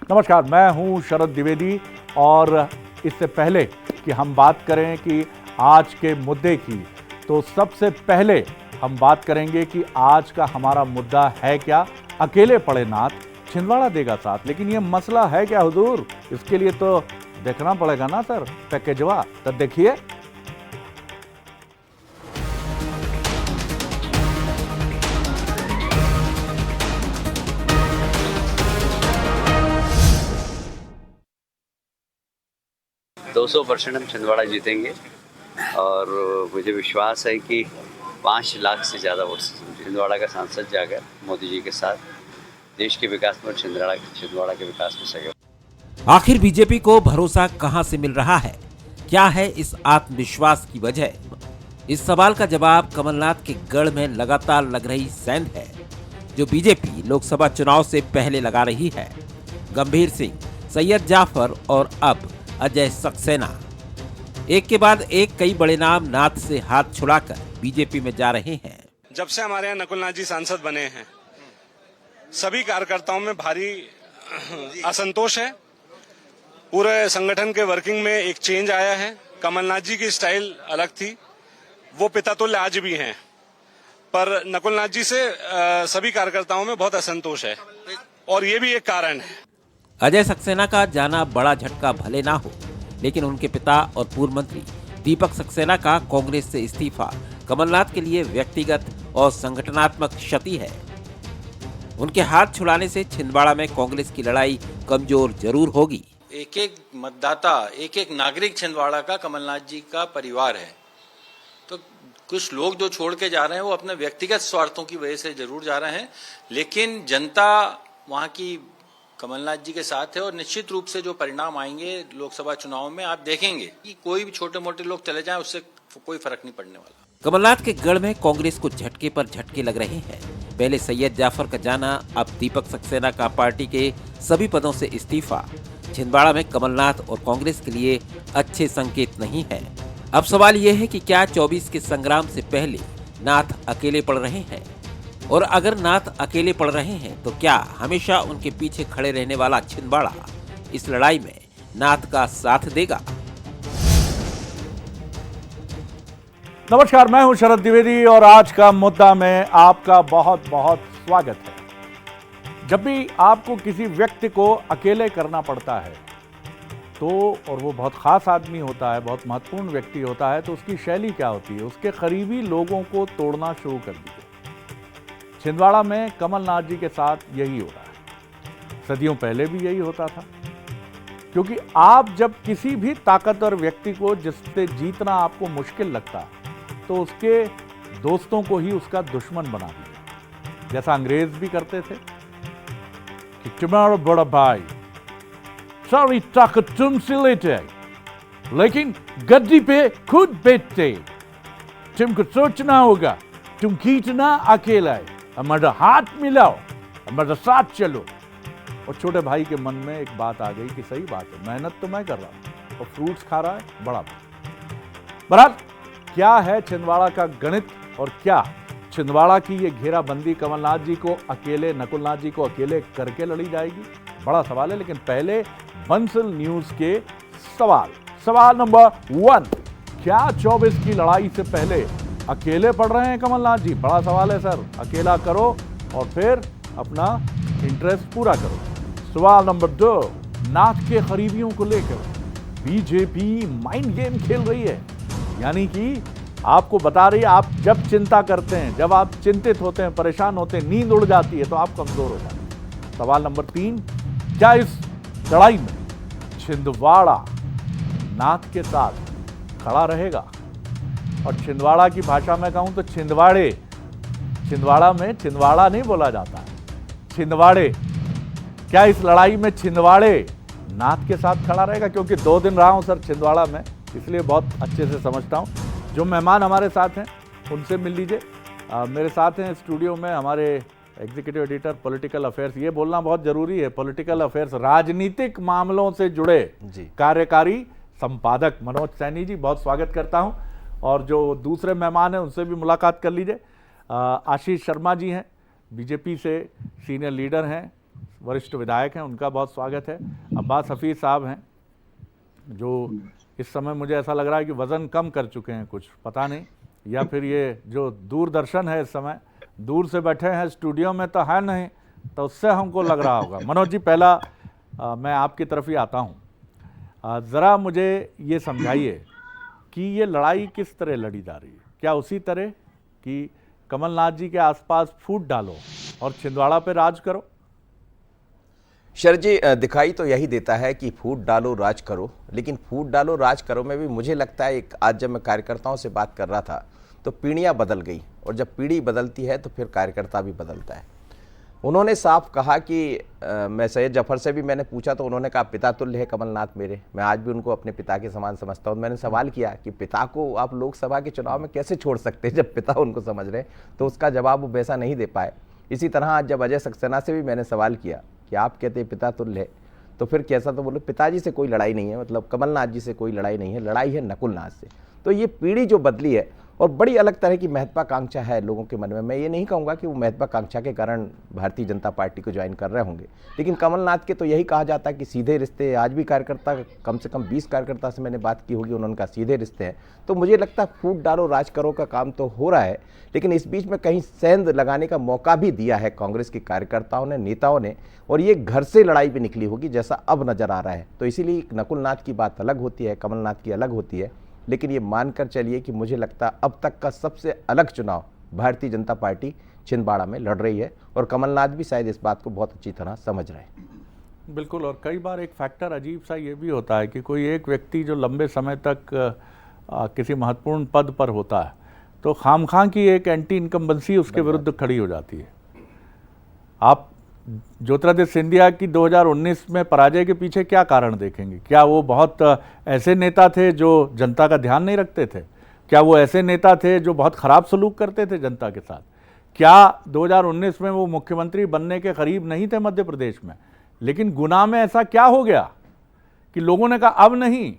नमस्कार, मैं हूं शरद द्विवेदी और इससे पहले कि हम बात करें कि आज के मुद्दे की, तो सबसे पहले हम बात करेंगे कि आज का हमारा मुद्दा है क्या। अकेले पड़े नाथ, छिंदवाड़ा देगा साथ। लेकिन ये मसला है क्या हुजूर, इसके लिए तो देखना पड़ेगा ना सर पैकेजवा। तो देखिए, दो 200% हम छिंदवाड़ा जीतेंगे और मुझे विश्वास है कि 5 लाख से ज़्यादा वोट से छिंदवाड़ा का सांसद जाकर मोदी जी के साथ देश के विकास में छिंदवाड़ा के विकास में सहयोग। आखिर बीजेपी को भरोसा कहां से मिल रहा है? क्या है इस आत्मविश्वास की वजह? इस सवाल का जवाब कमलनाथ के गढ़ में लगातार लग रही सेंध है, जो बीजेपी लोकसभा चुनाव से पहले लगा रही है। गंभीर सिंह, सैयद जाफर और अब अजय सक्सेना, एक के बाद एक कई बड़े नाम नाथ से हाथ छुड़ाकर बीजेपी में जा रहे हैं। जब से हमारे यहाँ नकुल नाथ जी सांसद बने हैं, सभी कार्यकर्ताओं में भारी असंतोष है। पूरे संगठन के वर्किंग में एक चेंज आया है। कमलनाथ जी की स्टाइल अलग थी, वो पितातुल्य आज भी हैं, पर नकुल नाथ जी से सभी कार्यकर्ताओं में बहुत असंतोष है और ये भी एक कारण है। अजय सक्सेना का जाना बड़ा झटका भले ना हो, लेकिन उनके पिता और पूर्व मंत्री दीपक सक्सेना का कांग्रेस से इस्तीफा कमलनाथ के लिए व्यक्तिगत और संगठनात्मक क्षति है। उनके हाथ छुड़ाने से छिंदवाड़ा में कांग्रेस की लड़ाई कमजोर जरूर होगी। एक एक मतदाता, एक एक नागरिक छिंदवाड़ा का कमलनाथ जी का परिवार है। तो कुछ लोग जो छोड़ के जा रहे हैं वो अपने व्यक्तिगत स्वार्थों की वजह से जरूर जा रहे हैं, लेकिन जनता वहां की कमलनाथ जी के साथ है और निश्चित रूप से जो परिणाम आएंगे लोकसभा चुनाव में आप देखेंगे कि कोई भी छोटे मोटे लोग चले जाएं, उससे कोई फर्क नहीं पड़ने वाला। कमलनाथ के गढ़ में कांग्रेस को झटके पर झटके लग रहे हैं। पहले सैयद जाफर का जाना, अब दीपक सक्सेना का पार्टी के सभी पदों से इस्तीफा छिंदवाड़ा में कमलनाथ और कांग्रेस के लिए अच्छे संकेत नहीं है। अब सवाल यह है कि क्या 24 के संग्राम से पहले नाथ अकेले पड़ रहे हैं, और अगर नाथ अकेले पड़ रहे हैं तो क्या हमेशा उनके पीछे खड़े रहने वाला छिंदवाड़ा इस लड़ाई में नाथ का साथ देगा? नमस्कार, मैं हूं शरद द्विवेदी और आज का मुद्दा में आपका बहुत बहुत स्वागत है। जब भी आपको किसी व्यक्ति को अकेले करना पड़ता है तो, और वो बहुत खास आदमी होता है, बहुत महत्वपूर्ण व्यक्ति होता है, तो उसकी शैली क्या होती है? उसके करीबी लोगों को तोड़ना शुरू कर दीजिए। छिंदवाड़ा में कमलनाथ जी के साथ यही हो रहा है। सदियों पहले भी यही होता था, क्योंकि आप जब किसी भी ताकतवर व्यक्ति को जिससे जीतना आपको मुश्किल लगता तो उसके दोस्तों को ही उसका दुश्मन बना दिया, जैसा अंग्रेज भी करते थे कि तुम्हारा बड़ा भाई सारी ताकत तुमसे लेते, लेकिन गद्दी पे खुद बैठते। तुमको सोचना होगा तुम कितना अकेला है, हमारा हाथ मिलाओ, हमारा साथ चलो। और छोटे भाई के मन में एक बात आ गई कि सही बात है, मेहनत तो मैं कर रहा हूं और फ्रूट्स खा रहा है बड़ा भाई। बहरहाल, क्या है छिंदवाड़ा का गणित और क्या छिंदवाड़ा की ये घेराबंदी कमलनाथ जी को अकेले, नकुलनाथ जी को अकेले करके लड़ी जाएगी? बड़ा सवाल है। लेकिन पहले बंसल न्यूज के सवाल नंबर 1, क्या 24 की लड़ाई से पहले अकेले पड़ रहे हैं कमलनाथ जी? बड़ा सवाल है सर। अकेला करो और फिर अपना इंटरेस्ट पूरा करो। सवाल नंबर 2, नाथ के करीबियों को लेकर बीजेपी माइंड गेम खेल रही है, यानी कि आपको बता रही है आप जब चिंता करते हैं, जब आप चिंतित होते हैं, परेशान होते हैं, नींद उड़ जाती है तो आप कमजोर हो जाते हैं। सवाल नंबर 3, क्या इस लड़ाई में छिंदवाड़ा नाथ के साथ खड़ा रहेगा? और छिंदवाड़ा की भाषा में कहूं तो छिंदवाड़ा में छिंदवाड़ा नहीं बोला जाता है, छिंदवाड़े। क्या इस लड़ाई में छिंदवाड़े नाथ के साथ खड़ा रहेगा? क्योंकि 2 दिन रहा हूं सर छिंदवाड़ा में, इसलिए बहुत अच्छे से समझता हूं। जो मेहमान हमारे साथ हैं उनसे मिल लीजिए। मेरे साथ हैं स्टूडियो में हमारे एग्जीक्यूटिव एडिटर पॉलिटिकल अफेयर्स, ये बोलना बहुत जरूरी है, पॉलिटिकल अफेयर्स राजनीतिक मामलों से जुड़े कार्यकारी संपादक मनोज सैनी जी, बहुत स्वागत करता हूं। और जो दूसरे मेहमान हैं उनसे भी मुलाकात कर लीजिए। आशीष शर्मा जी हैं, बीजेपी से सीनियर लीडर हैं, वरिष्ठ विधायक हैं, उनका बहुत स्वागत है। अब्बास हफीज़ साहब हैं जो इस समय मुझे ऐसा लग रहा है कि वज़न कम कर चुके हैं, कुछ पता नहीं, या फिर ये जो दूरदर्शन है इस समय दूर से बैठे हैं, स्टूडियो में तो है नहीं, तो उससे हमको लग रहा होगा। मनोज जी, पहला मैं आपकी तरफ ही आता हूँ। ज़रा मुझे ये समझाइए कि ये लड़ाई किस तरह लड़ी जा रही है? क्या उसी तरह कि कमलनाथ जी के आसपास फूट डालो और छिंदवाड़ा पे राज करो? शरद जी, दिखाई तो यही देता है कि फूट डालो राज करो, लेकिन फूट डालो राज करो में भी मुझे लगता है, एक आज जब मैं कार्यकर्ताओं से बात कर रहा था तो पीढ़ियां बदल गई, और जब पीढ़ी बदलती है तो फिर कार्यकर्ता भी बदलता है। उन्होंने साफ कहा कि मैं सैयद जफर से भी मैंने पूछा तो उन्होंने कहा पिता तुल्य है कमलनाथ मेरे, मैं आज भी उनको अपने पिता के समान समझता हूँ। मैंने सवाल किया कि पिता को आप लोकसभा के चुनाव में कैसे छोड़ सकते हैं जब पिता उनको समझ रहे हैं, तो उसका जवाब वो वैसा नहीं दे पाए। इसी तरह आज जब अजय सक्सेना से भी मैंने सवाल किया कि आप कहते हैं पिता तुल्य है, तो फिर कैसा, तो बोले पिताजी से कोई लड़ाई नहीं है, मतलब कमलनाथ जी से कोई लड़ाई नहीं है, लड़ाई है नकुलनाथ से। तो ये पीढ़ी जो बदली है और बड़ी अलग तरह की महत्वाकांक्षा है लोगों के मन में। मैं ये नहीं कहूँगा कि वो महत्वाकांक्षा के कारण भारतीय जनता पार्टी को ज्वाइन कर रहे होंगे, लेकिन कमलनाथ के तो यही कहा जाता है कि सीधे रिश्ते। आज भी कार्यकर्ता, कम से कम 20 कार्यकर्ता से मैंने बात की होगी, उन्होंने कहा सीधे रिश्ते हैं। तो मुझे लगता है फूट डालो राज करो का काम तो हो रहा है, लेकिन इस बीच में कहीं सेंध लगाने का मौका भी दिया है कांग्रेस के कार्यकर्ताओं ने, नेताओं ने, और ये घर से लड़ाई भी निकली होगी जैसा अब नजर आ रहा है। तो इसीलिए नकुलनाथ की बात अलग होती है, कमलनाथ की अलग होती है, लेकिन ये मानकर चलिए कि मुझे लगता है अब तक का सबसे अलग चुनाव भारतीय जनता पार्टी छिंदवाड़ा में लड़ रही है, और कमलनाथ भी शायद इस बात को बहुत अच्छी तरह समझ रहे हैं। बिल्कुल, और कई बार एक फैक्टर अजीब सा ये भी होता है कि कोई एक व्यक्ति जो लंबे समय तक किसी महत्वपूर्ण पद पर होता है तो खामखां की एक एंटी इनकम्बेंसी उसके विरुद्ध खड़ी हो जाती है। आप ज्योतिरादित्य सिंधिया की 2019 में पराजय के पीछे क्या कारण देखेंगे? क्या वो बहुत ऐसे नेता थे जो जनता का ध्यान नहीं रखते थे? क्या वो ऐसे नेता थे जो बहुत खराब सलूक करते थे जनता के साथ? क्या 2019 में वो मुख्यमंत्री बनने के करीब नहीं थे मध्य प्रदेश में? लेकिन गुना में ऐसा क्या हो गया कि लोगों ने कहा अब नहीं,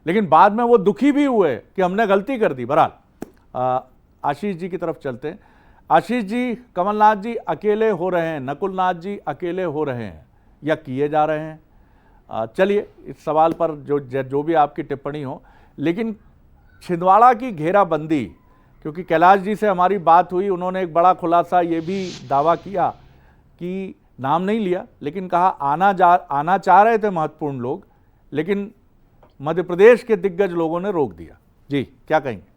लेकिन बाद में वो दुखी भी हुए कि हमने गलती कर दी। बहरहाल आशीष जी की तरफ चलते हैं। आशीष जी, कमलनाथ जी अकेले हो रहे हैं, नकुलनाथ जी अकेले हो रहे हैं या किए जा रहे हैं? चलिए इस सवाल पर जो भी आपकी टिप्पणी हो, लेकिन छिंदवाड़ा की घेराबंदी, क्योंकि कैलाश जी से हमारी बात हुई, उन्होंने एक बड़ा खुलासा ये भी दावा किया कि नाम नहीं लिया, लेकिन कहा आना चाह रहे थे महत्वपूर्ण लोग, लेकिन मध्य प्रदेश के दिग्गज लोगों ने रोक दिया। जी, क्या कहेंगे?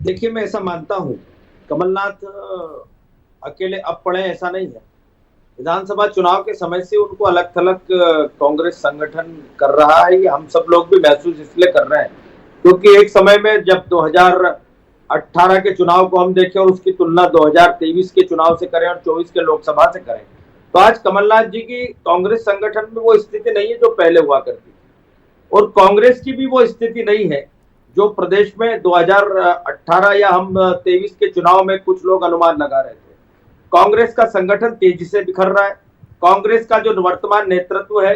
देखिए, मैं ऐसा मानता हूँ कमलनाथ अकेले अब पड़े ऐसा नहीं है। विधानसभा चुनाव के समय से उनको अलग थलग कांग्रेस संगठन कर रहा है। ये हम सब लोग भी महसूस इसलिए कर रहे हैं क्योंकि एक समय में जब 2018 के चुनाव को हम देखें और उसकी तुलना 2023 के चुनाव से करें और 24 के लोकसभा से करें, तो आज कमलनाथ जी की कांग्रेस संगठन में वो स्थिति नहीं है जो पहले हुआ करती, और कांग्रेस की भी वो स्थिति नहीं है जो प्रदेश में 2018 या हम 23 के चुनाव में कुछ लोग अनुमान लगा रहे थे। कांग्रेस का संगठन तेजी से बिखर रहा है। कांग्रेस का जो वर्तमान नेतृत्व है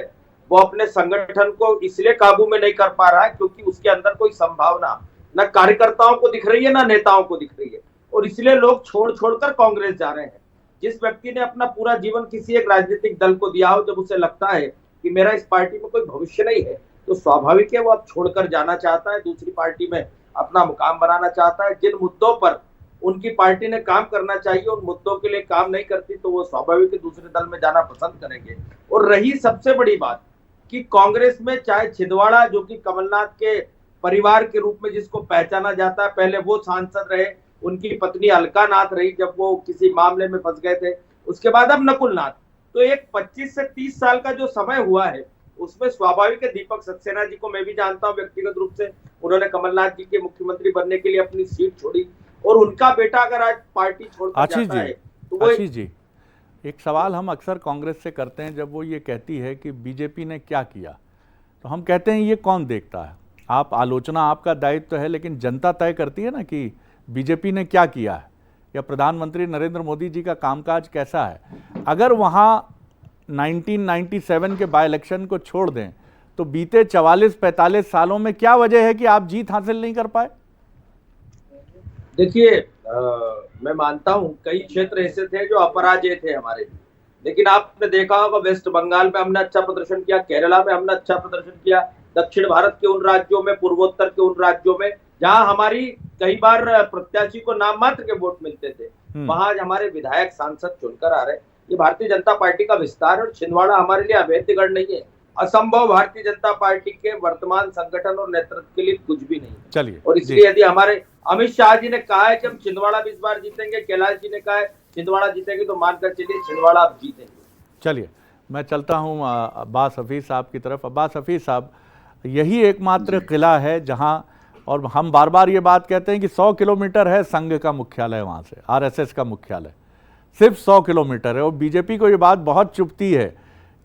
वो अपने संगठन को इसलिए काबू में नहीं कर पा रहा है क्योंकि उसके अंदर कोई संभावना न कार्यकर्ताओं को दिख रही है न नेताओं को दिख रही है, और इसलिए लोग छोड़ छोड़कर कांग्रेस जा रहे हैं। जिस व्यक्ति ने अपना पूरा जीवन किसी एक राजनीतिक दल को दिया हो, जब उसे लगता है कि मेरा इस पार्टी में कोई भविष्य नहीं है, तो स्वाभाविक है वो अब छोड़कर जाना चाहता है, दूसरी पार्टी में अपना मुकाम बनाना चाहता है। जिन मुद्दों पर उनकी पार्टी ने काम करना चाहिए उन मुद्दों के लिए काम नहीं करती, तो वो स्वाभाविक दूसरे दल में जाना पसंद करेंगे। और रही सबसे बड़ी बात कि कांग्रेस में चाहे छिंदवाड़ा, जो कि कमलनाथ के परिवार के रूप में जिसको पहचाना जाता है, पहले वो सांसद रहे, उनकी पत्नी अलका नाथ रही जब वो किसी मामले में फंस गए थे, उसके बाद अब नकुलनाथ। तो एक 25 से 30 साल का जो समय हुआ है उसमें स्वाभाविक है दीपक सक्सेना जी को मैं भी जानता हूं व्यक्तिगत रूप से, उन्होंने कमलनाथ जी के मुख्यमंत्री बनने के लिए अपनी सीट छोड़ी, और उनका बेटा अगर आज पार्टी छोड़कर जाता है तो वो आशीष जी, एक सवाल हम अक्सर कांग्रेस से करते हैं जब वो ये कहती है कि बीजेपी ने क्या किया, तो हम कहते हैं ये कौन देखता है? आप आलोचना आपका दायित्व है, लेकिन जनता तय करती है ना कि बीजेपी ने क्या किया है या प्रधानमंत्री नरेंद्र मोदी जी का कामकाज कैसा है। अगर वहाँ 1997 के बाय इलेक्शन को छोड़ दें तो बीते 44-45 सालों में क्या वजह है कि आप जीत हासिल नहीं कर पाए? देखिए, मैं मानता हूं कई क्षेत्र ऐसे थे जो अपराजय थे हमारे, लेकिन आपने देखा होगा वेस्ट बंगाल में हमने अच्छा प्रदर्शन किया, केरला में हमने अच्छा प्रदर्शन किया, दक्षिण भारत के उन राज्यों में, पूर्वोत्तर के उन राज्यों में जहां हमारी कई बार प्रत्याशी को नाम मात्र के वोट मिलते थे, वहां हमारे विधायक सांसद चुनकर आ रहे। ये भारतीय जनता पार्टी का विस्तार है और छिंदवाड़ा हमारे लिए अभेद्यगढ़ नहीं है। असंभव भारतीय जनता पार्टी के वर्तमान संगठन और नेतृत्व के लिए कुछ भी नहीं। चलिए, और इसलिए यदि हमारे अमित शाह जी ने कहा है कि हम छिंदवाड़ा भी इस बार जीतेंगे, कैलाश जी ने कहा है छिंदवाड़ा जीतेंगे, तो मानकर चलिए छिंदवाड़ा आप जीतेंगे। चलिए, मैं चलता हूं अब्बास हफीज साहब की तरफ। अब्बास हफीज साहब, यही एकमात्र किला है जहां, और हम बार बार ये बात कहते हैं कि 100 किलोमीटर है संघ का मुख्यालय, वहां से आरएसएस का मुख्यालय सिर्फ 100 किलोमीटर है, और बीजेपी को ये बात बहुत चुभती है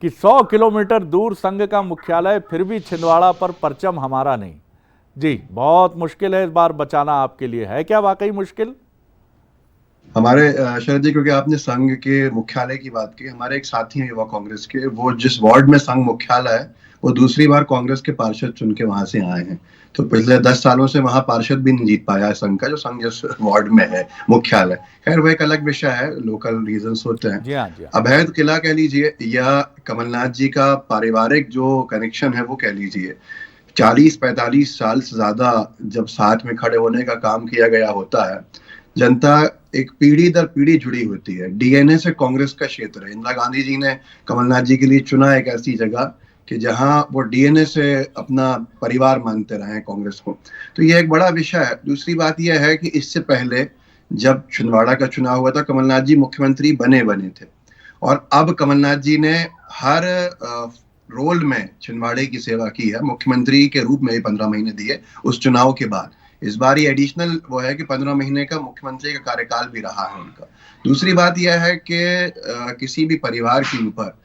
कि 100 किलोमीटर दूर संघ का मुख्यालय, फिर भी छिंदवाड़ा पर परचम हमारा नहीं। जी, बहुत मुश्किल है इस बार बचाना आपके लिए, है क्या वाकई मुश्किल? हमारे शरद जी, क्योंकि आपने संघ के मुख्यालय की बात की, हमारे एक साथी हैं युवा कांग्रेस के, वो जिस वार्ड में संघ मुख्यालय है वो दूसरी बार कांग्रेस के पार्षद चुन के वहां से आए हैं। तो पिछले 10 सालों से वहां पार्षद भी नहीं जीत पाया है संघ का, जो संघ जिस वार्ड में है मुख्यालय। खैर वो एक अलग विषय है, लोकल रीजंस होते हैं। जी हाँ, जी हाँ। अवैध किला कह लीजिए या कमलनाथ जी का पारिवारिक जो कनेक्शन है वो कह लीजिए, 40-45 साल से ज्यादा जब साथ में खड़े होने का काम किया गया होता है, जनता एक पीढ़ी दर पीढ़ी जुड़ी होती है। डीएनए से कांग्रेस का क्षेत्र है। इंदिरा गांधी जी ने कमलनाथ जी के लिए चुना एक ऐसी जगह कि जहां वो डीएनए से अपना परिवार मानते रहे कांग्रेस को। तो ये एक बड़ा विषय है। दूसरी बात यह है कि इससे पहले जब छिंदवाड़ा का चुनाव हुआ था, कमलनाथ जी मुख्यमंत्री बने थे, और अब कमलनाथ जी ने हर रोल में छिंदवाड़े की सेवा की है। मुख्यमंत्री के रूप में भी 15 महीने दिए उस चुनाव के बाद। इस बार ये एडिशनल वो है कि 15 महीने का मुख्यमंत्री का कार्यकाल भी रहा है उनका। दूसरी बात यह है कि किसी भी परिवार के ऊपर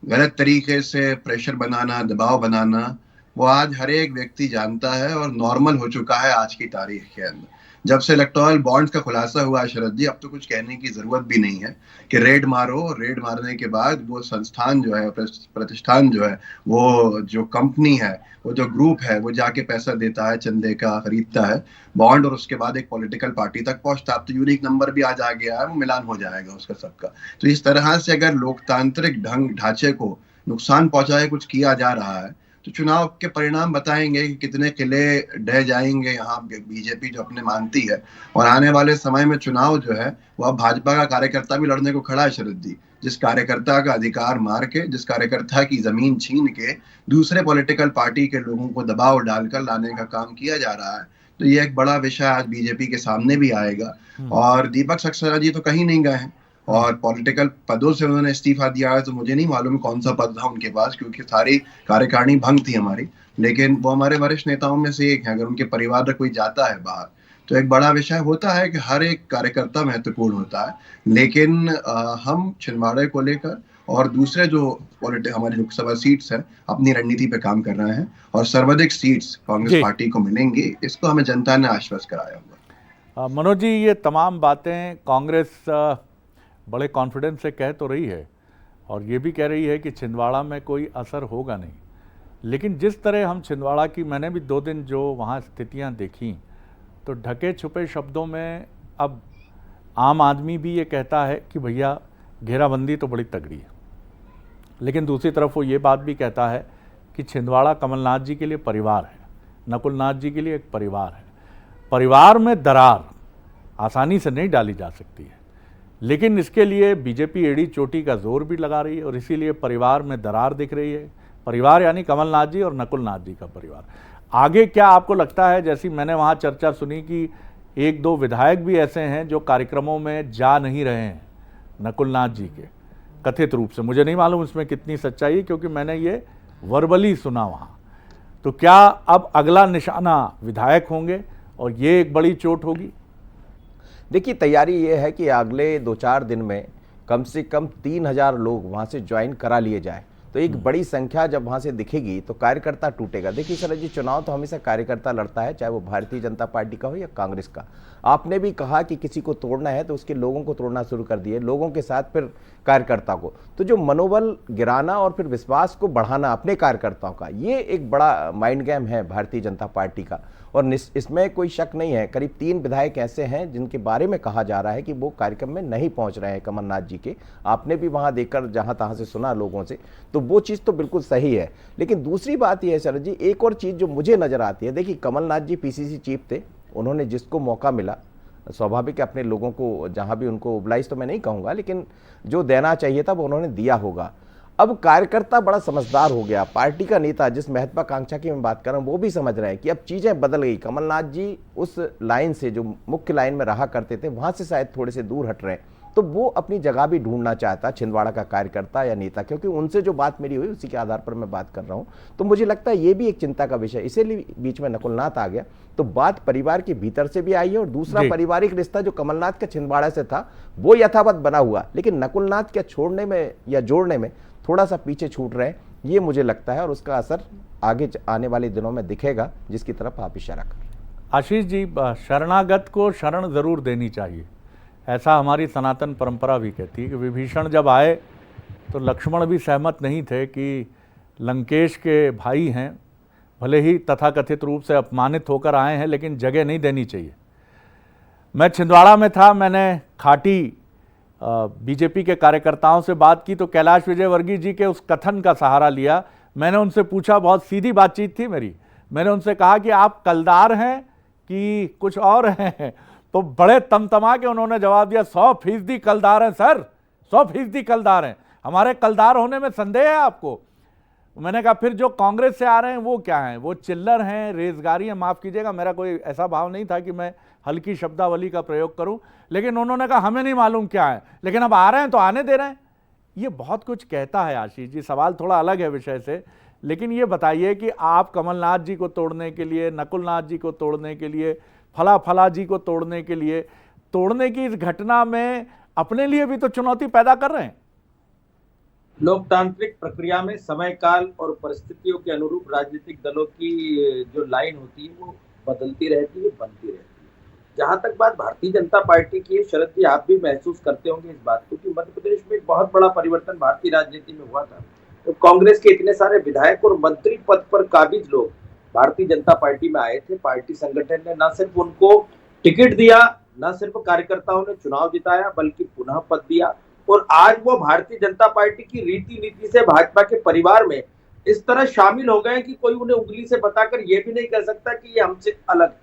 गलत तरीके से प्रेशर बनाना, दबाव बनाना, वो आज हर एक व्यक्ति जानता है और नॉर्मल हो चुका है आज की तारीख के अंदर। जब से इलेक्टोरल बॉन्ड्स का खुलासा हुआ शरद जी, अब तो कुछ कहने की जरूरत भी नहीं है कि रेड मारो। रेड मारने के बाद वो संस्थान जो है, प्रतिष्ठान जो है, वो जो कंपनी है, वो जो ग्रुप है, वो जाके पैसा देता है, चंदे का खरीदता है बॉन्ड, और उसके बाद एक पॉलिटिकल पार्टी तक पहुंचता है। अब तो यूनिक नंबर भी आज आ गया है, वो मिलान हो जाएगा उसका सबका। तो इस तरह से अगर लोकतांत्रिक ढांचे को नुकसान पहुंचाए कुछ किया जा रहा है, तो चुनाव के परिणाम बताएंगे कि कितने किले ढह जाएंगे यहाँ बीजेपी जो अपने मानती है। और आने वाले समय में चुनाव जो है वो अब भाजपा का कार्यकर्ता भी लड़ने को खड़ा है शरद जी। जिस कार्यकर्ता का अधिकार मार के, जिस कार्यकर्ता की जमीन छीन के दूसरे पॉलिटिकल पार्टी के लोगों को दबाव डालकर लाने का काम किया जा रहा है, तो ये एक बड़ा विषय आज बीजेपी के सामने भी आएगा। और दीपक सक्सेना जी तो कहीं नहीं गए हैं, और पॉलिटिकल पदों से उन्होंने इस्तीफा दिया है। तो मुझे नहीं मालूम कौन सा पद था उनके पास, क्योंकि सारी कार्यकारिणी भंग थी हमारी, लेकिन वो हमारे वरिष्ठ नेताओं में से एक है। अगर उनके परिवार का कोई जाता है बाहर, तो एक बड़ा विषय होता है कि हर एक कार्यकर्ता महत्वपूर्ण होता है। लेकिन हम छिंदवाड़े को लेकर और दूसरे जो हमारी लोकसभा सीट्स है, अपनी रणनीति पे काम कर रहे हैं, और सर्वाधिक सीट्स कांग्रेस पार्टी को मिलेंगी, इसको हमें जनता ने आश्वस्त कराया हुआ। मनोज जी, ये तमाम बातें कांग्रेस बड़े कॉन्फिडेंस से कह तो रही है, और ये भी कह रही है कि छिंदवाड़ा में कोई असर होगा नहीं, लेकिन जिस तरह हम छिंदवाड़ा की, मैंने भी 2 दिन जो वहाँ स्थितियाँ देखी, तो ढके छुपे शब्दों में अब आम आदमी भी ये कहता है कि भैया घेराबंदी तो बड़ी तगड़ी है, लेकिन दूसरी तरफ वो ये बात भी कहता है कि छिंदवाड़ा कमलनाथ जी के लिए परिवार है, नकुल नाथ जी के लिए एक परिवार है। परिवार में दरार आसानी से नहीं डाली जा सकती है, लेकिन इसके लिए बीजेपी एड़ी चोटी का जोर भी लगा रही है, और इसीलिए परिवार में दरार दिख रही है। परिवार यानी कमलनाथ जी और नकुल नाथ जी का परिवार। आगे क्या आपको लगता है, जैसी मैंने वहाँ चर्चा सुनी कि 1-2 विधायक भी ऐसे हैं जो कार्यक्रमों में जा नहीं रहे हैं नकुल नाथ जी के, कथित रूप से। मुझे नहीं मालूम इसमें कितनी सच्चाई है, क्योंकि मैंने ये वर्बली सुना वहाँ। तो क्या अब अगला निशाना विधायक होंगे और ये एक बड़ी चोट होगी? देखिए, तैयारी ये है कि अगले 2-4 दिन में कम से कम 3000 लोग वहाँ से ज्वाइन करा लिए जाए। तो एक बड़ी संख्या जब वहाँ से दिखेगी तो कार्यकर्ता टूटेगा। देखिए शरद जी, चुनाव तो हमेशा कार्यकर्ता लड़ता है, चाहे वो भारतीय जनता पार्टी का हो या कांग्रेस का। आपने भी कहा कि किसी को तोड़ना है तो उसके लोगों को तोड़ना शुरू कर दिए, लोगों के साथ फिर कार्यकर्ता को। तो जो मनोबल गिराना और फिर विश्वास को बढ़ाना अपने कार्यकर्ताओं का, ये एक बड़ा माइंड गेम है भारतीय जनता पार्टी का। और इसमें कोई शक नहीं है, करीब 3 विधायक ऐसे हैं जिनके बारे में कहा जा रहा है कि वो कार्यक्रम में नहीं पहुंच रहे हैं कमलनाथ जी के। आपने भी वहां देखकर जहां तहां से सुना लोगों से, तो वो चीज़ तो बिल्कुल सही है। लेकिन दूसरी बात यह है शरद जी, एक और चीज़ जो मुझे नज़र आती है, देखिए कमलनाथ जी पीसीसी चीफ थे, उन्होंने जिसको मौका मिला स्वाभाविक है अपने लोगों को जहां भी उनको ओबलाइज तो मैं नहीं कहूँगा, लेकिन जो देना चाहिए था वो उन्होंने दिया होगा। अब कार्यकर्ता बड़ा समझदार हो गया, पार्टी का नेता जिस महत्वाकांक्षा की मैं बात कर रहा हूँ वो भी समझ रहे हैं कि अब चीज़ें बदल गई। कमलनाथ जी उस लाइन से जो मुख्य लाइन में रहा करते थे वहाँ से शायद थोड़े से दूर हट रहे हैं, तो वो अपनी जगह भी ढूंढना चाहता छिंदवाड़ा का कार्यकर्ता या नेता, क्योंकि उनसे जो बात मेरी हुई उसी के आधार पर मैं बात कर रहा हूँ। तो मुझे लगता है ये भी एक चिंता का विषय, इसीलिए बीच में नकुलनाथ आ गया। तो बात परिवार के भीतर से भी आई है और दूसरा पारिवारिक रिश्ता जो कमलनाथ का छिंदवाड़ा से था वो यथावत बना हुआ, लेकिन नकुलनाथ के छोड़ने में या जोड़ने में थोड़ा सा पीछे छूट रहे हैं, ये मुझे लगता है, और उसका असर आगे आने वाले दिनों में दिखेगा, जिसकी तरफ आप इशारा कर रहे हैं। आशीष जी, शरणागत को शरण जरूर देनी चाहिए, ऐसा हमारी सनातन परंपरा भी कहती है कि विभीषण जब आए तो लक्ष्मण भी सहमत नहीं थे कि लंकेश के भाई हैं, भले ही तथाकथित रूप से अपमानित होकर आए हैं, लेकिन जगह नहीं देनी चाहिए। मैं छिंदवाड़ा में था, मैंने खाटी बीजेपी के कार्यकर्ताओं से बात की तो कैलाश विजयवर्गीय जी के उस कथन का सहारा लिया। मैंने उनसे पूछा, बहुत सीधी बातचीत थी मेरी, मैंने उनसे कहा कि आप कलदार हैं कि कुछ और हैं, तो बड़े तमतमा के उन्होंने जवाब दिया, 100% कलदार हैं सर, 100% कलदार हैं, हमारे कलदार होने में संदेह है आपको? मैंने कहा फिर जो कांग्रेस से आ रहे हैं वो क्या हैं, वो चिल्लर हैं, रेजगारी हैं। माफ़ कीजिएगा, मेरा कोई ऐसा भाव नहीं था कि मैं हल्की शब्दावली का प्रयोग करूं, लेकिन उन्होंने कहा हमें नहीं मालूम क्या है, लेकिन अब आ रहे हैं तो आने दे रहे हैं। ये बहुत कुछ कहता है आशीष जी। सवाल थोड़ा अलग है विषय से, लेकिन ये बताइए कि आप कमलनाथ जी को तोड़ने के लिए, नकुलनाथ जी को तोड़ने के लिए, फला जी को तोड़ने के लिए, तोड़ने की इस घटना में अपने लिए भी तो चुनौती पैदा कर रहे हैं। लोकतांत्रिक प्रक्रिया में समय काल और परिस्थितियों के अनुरूप राजनीतिक दलों की जो लाइन होती है वो बदलती रहती है, बनती रहती है। जहां तक बात भारतीय जनता पार्टी की है, शरद जी आप भी महसूस करते होंगे इस बात को कि मध्य प्रदेश में एक बहुत बड़ा परिवर्तन भारतीय राजनीति में हुआ था। तो कांग्रेस के इतने सारे विधायक और मंत्री पद पर काबिज लोग भारतीय जनता पार्टी में आए थे। पार्टी संगठन ने न सिर्फ उनको टिकट दिया, न सिर्फ कार्यकर्ताओं ने चुनाव जिताया, बल्कि पुनः पद दिया, और आज वो भारतीय जनता पार्टी की रीति नीति से भाजपा के परिवार में इस तरह शामिल हो गए कि कोई उन्हें उंगली से बताकर ये भी नहीं कह सकता कि ये हमसे अलग है।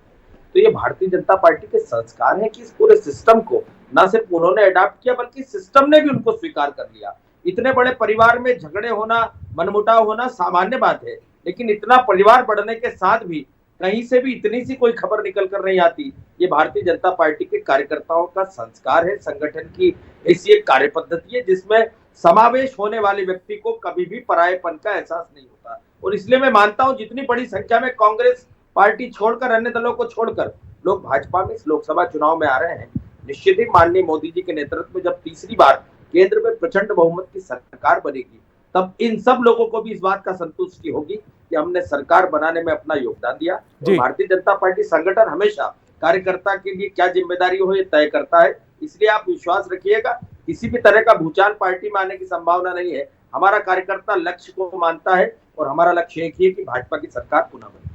तो ये भारतीय जनता पार्टी के संस्कार है कि इस पूरे सिस्टम को न सिर्फ उन्होंने अडॉप्ट किया, बल्कि सिस्टम ने भी उनको स्वीकार कर लिया। इतने बड़े परिवार में झगड़े होना, मनमुटाव होना सामान्य बात है, लेकिन इतना परिवार बढ़ने के साथ भी कहीं से भी इतनी सी कोई खबर निकल कर नहीं आती। ये भारतीय जनता पार्टी के कार्यकर्ताओं का संस्कार है, संगठन की ऐसी एक कार्य पद्धति है जिसमें समावेश होने वाले व्यक्ति को कभी भी परायेपन का एहसास नहीं होता। और इसलिए मैं मानता हूं जितनी बड़ी संख्या में कांग्रेस पार्टी छोड़कर, अन्य दलों को छोड़कर लोग भाजपा में इस लोकसभा चुनाव में आ रहे हैं, निश्चित ही माननीय मोदी जी के नेतृत्व में जब तीसरी बार केंद्र में प्रचंड बहुमत की सरकार बनेगी, तब इन सब लोगों को भी इस बात का संतुष्टि होगी कि हमने सरकार बनाने में अपना योगदान दिया। और भारतीय जनता पार्टी संगठन हमेशा कार्यकर्ता के लिए क्या जिम्मेदारी हो ये तय करता है। इसलिए आप विश्वास रखिएगा, किसी भी तरह का भूचाल पार्टी में आने की संभावना नहीं है। हमारा कार्यकर्ता लक्ष्य को मानता है और हमारा लक्ष्य एक ही है कि भाजपा की सरकार पुनः बने।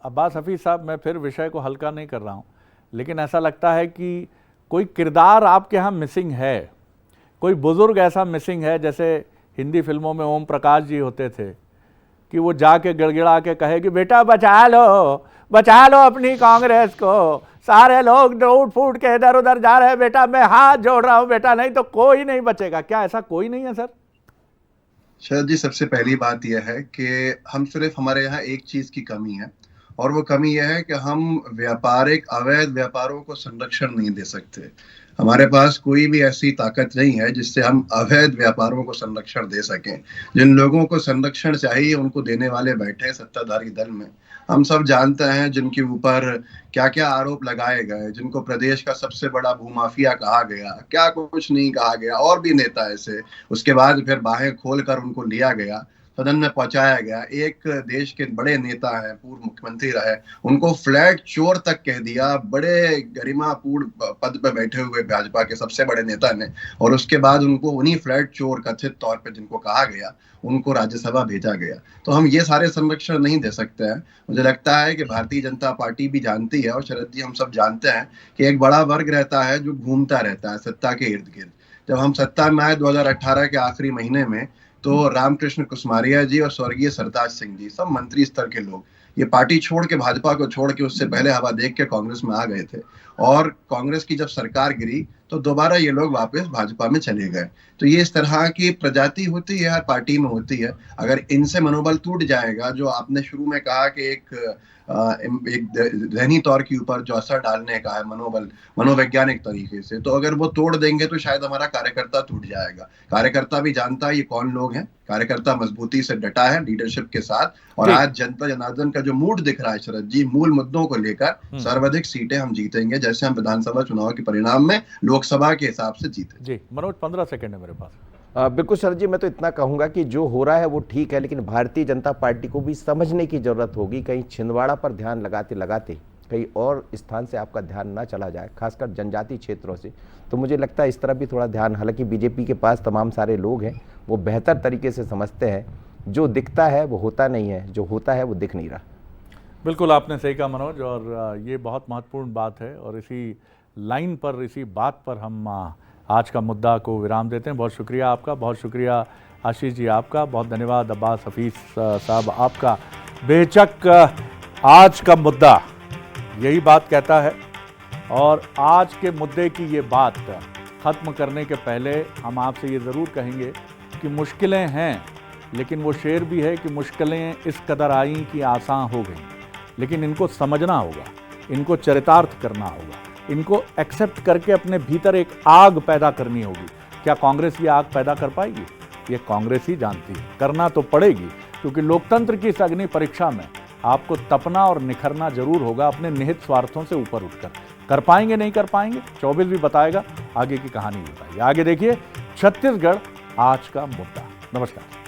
अब्बास हफीज साहब, मैं फिर विषय को हल्का नहीं कर रहा हूँ, लेकिन ऐसा लगता है कि कोई किरदार आपके यहाँ मिसिंग है, कोई बुजुर्ग ऐसा मिसिंग है, जैसे हिंदी फिल्मों में ओम प्रकाश जी होते थे कि वो जाके गिड़गिड़ा के कहे कि बेटा बचा लो अपनी कांग्रेस को, सारे लोग उठ फूट के इधर उधर जा रहे हैं, बेटा मैं हाथ जोड़ रहा हूँ बेटा, नहीं तो कोई नहीं बचेगा। क्या ऐसा कोई नहीं है सर? शरद जी, सबसे पहली बात यह है कि हम सिर्फ, हमारे यहाँ एक चीज की कमी है, और वो कमी यह है कि हम व्यापारिक अवैध व्यापारों को संरक्षण नहीं दे सकते। हमारे पास कोई भी ऐसी ताकत नहीं है जिससे हम अवैध व्यापारों को संरक्षण दे सकें। जिन लोगों को संरक्षण चाहिए उनको देने वाले बैठे सत्ताधारी दल में। हम सब जानते हैं जिनके ऊपर क्या क्या आरोप लगाए गए, जिनको प्रदेश का सबसे बड़ा भूमाफिया कहा गया, क्या कुछ नहीं कहा गया, और भी नेता ऐसे, उसके बाद फिर बाहें खोलकर उनको लिया गया। सदन में पहुंचाया गया। एक देश के बड़े नेता हैं, पूर्व मुख्यमंत्री रहे, उनको फ्लैट चोर तक कह दिया, बड़े गरिमापूर्ण पद पे बैठे हुए भाजपा के सबसे बड़े नेता ने, और उसके बाद उनको उन्हीं फ्लैट चोर कथित तौर पे जिनको कहा गया, उनको राज्यसभा भेजा गया। तो हम ये सारे संरक्षण नहीं दे सकते हैं। मुझे लगता है कि भारतीय जनता पार्टी भी जानती है, और शरद जी हम सब जानते हैं कि एक बड़ा वर्ग रहता है जो घूमता रहता है सत्ता के इर्द गिर्द। जब हम सत्ता में आए 2018 के आखिरी महीने में, तो रामकृष्ण कुसमारिया जी और स्वर्गीय सरताज सिंह जी, सब मंत्री स्तर के लोग, ये पार्टी छोड़ के, भाजपा को छोड़ के, उससे पहले हवा देख के कांग्रेस में आ गए थे। और कांग्रेस की जब सरकार गिरी तो दोबारा ये लोग वापस भाजपा में चले गए। तो ये इस तरह की प्रजाति होती है, हर पार्टी में होती है। अगर इनसे मनोबल टूट जाएगा, जो आपने शुरू में कहा कि एक ज़हनी तौर के ऊपर जो असर डालने का है मनोबल, मनोवैज्ञानिक तरीके से, तो अगर वो तोड़ देंगे तो शायद हमारा कार्यकर्ता टूट जाएगा। कार्यकर्ता भी जानता है ये कौन लोग हैं, कार्यकर्ता मजबूती से डटा है लीडरशिप के साथ। और आज जनता जनार्दन का जो मूड दिख रहा है शरद जी, मूल मुद्दों को लेकर सर्वाधिक सीटें हम जीतेंगे, जैसे हम विधानसभा चुनाव के परिणाम में लोकसभा के हिसाब से जीते। जी मनोज, 15 सेकंड है मेरे पास। बिल्कुल शरद जी, मैं तो इतना कहूंगा कि जो हो रहा है वो ठीक है, लेकिन भारतीय जनता पार्टी को भी समझने की जरूरत होगी, कहीं छिंदवाड़ा पर ध्यान लगाते लगाते कहीं और स्थान से आपका ध्यान ना चला जाए, खासकर जनजातीय क्षेत्रों से। तो मुझे लगता है इस तरफ भी थोड़ा ध्यान, हालांकि बीजेपी के पास तमाम सारे लोग हैं, वो बेहतर तरीके से समझते हैं, जो दिखता है वो होता नहीं है, जो होता है वो दिख नहीं रहा। बिल्कुल आपने सही कहा मनोज, और ये बहुत महत्वपूर्ण बात है, और इसी लाइन पर, इसी बात पर हम आज का मुद्दा को विराम देते हैं। बहुत शुक्रिया आपका, बहुत शुक्रिया आशीष जी आपका, बहुत धन्यवाद अब्बास हफीज़ साहब आपका। बेशक आज का मुद्दा यही बात कहता है, और आज के मुद्दे की ये बात ख़त्म करने के पहले हम आपसे ये ज़रूर कहेंगे कि मुश्किलें हैं, लेकिन वो शेर भी है कि मुश्किलें इस कदर आई कि आसान हो गई, लेकिन इनको समझना होगा, इनको चरितार्थ करना होगा, इनको एक्सेप्ट करके अपने भीतर एक आग पैदा करनी होगी। क्या कांग्रेस ये आग पैदा कर पाएगी? ये कांग्रेस ही जानती है। करना तो पड़ेगी, क्योंकि लोकतंत्र की इस अग्नि परीक्षा में आपको तपना और निखरना जरूर होगा, अपने निहित स्वार्थों से ऊपर उठकर। कर पाएंगे नहीं कर पाएंगे, 24 भी बताएगा, आगे की कहानी बताइए। आगे देखिए छत्तीसगढ़ आज का मुद्दा। नमस्कार।